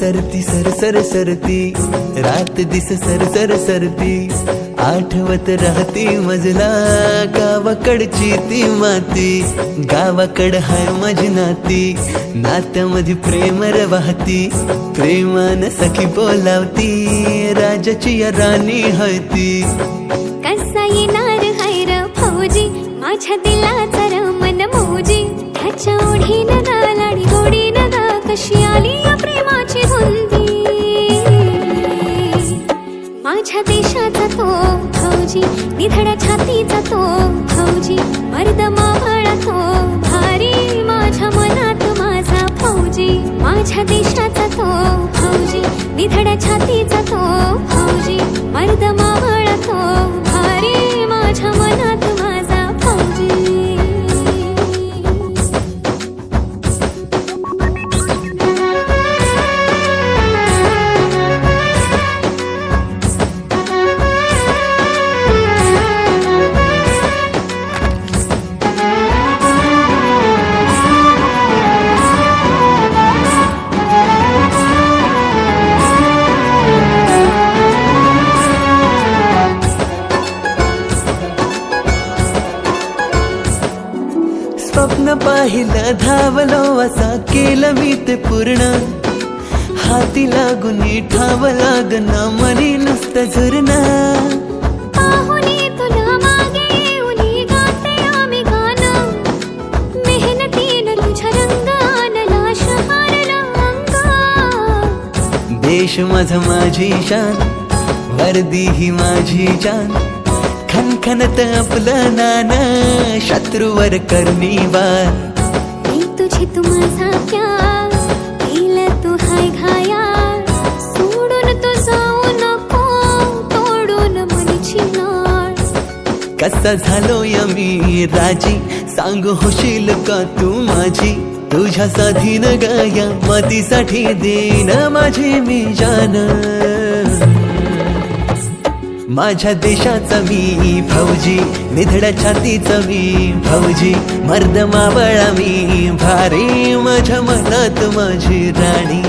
सरती sir sir सरती, रात दिस sir sir सरती, आठवत राहती मजला गावाकडची ती माती. गावाकड हाय माझी नाती, नात्यामध्ये प्रेम वाहती, प्रेमान सखी बोलावती, राजाची या राणी हाय ती. कसा येणार हैर फौजी, माझ्या दिलाचा रमन मौजी, त्याच्या ओढीन गा लाडी गोडीन गा, कशी आली या प्रेमाची धुंदी. माझ्या देशाचा तो फौजी, निधड्या छातीचा तो फौजी, मर्द मावळा तो भारी, माझ्या मनात माझा फौजी. माझ्या देशाचा तो फौजी, निधड्या छातीचा तो फौजी, मर्द मावळा तो भारी, माझ्या मनात माझा फौजी. स्वप्न पाहिलं धावलो असा केलं मी ते पूर्ण, हाती लागून ठाव लागना मनी नुसतं झुरणं. पाहुणी तुला मागे येऊनी गाते आम्ही गाणं, मेहनतीनं तुझ्या रंगानला शहारला अंग. देश माझा माझी शान, वर्दी ही माझी जान, खनखनत आपलं नाना, शत्रूवर करणी वार. मी तुझे तू माझा प्यार, केलं तू हाय घाया, सोडून तू जाऊ नको, तोडून मनीची नाळ. कसा झालोय मी राजी, सांगू होशील का तू माझी, तुझ्या साधीन गाया मातीसाठी देन माझी मी जान. माझ्या देशाचा मी फौजी, निधड्या छातीचा मी फौजी, मर्द मावळा मी भारी, माझ्या मनात माझी राणी.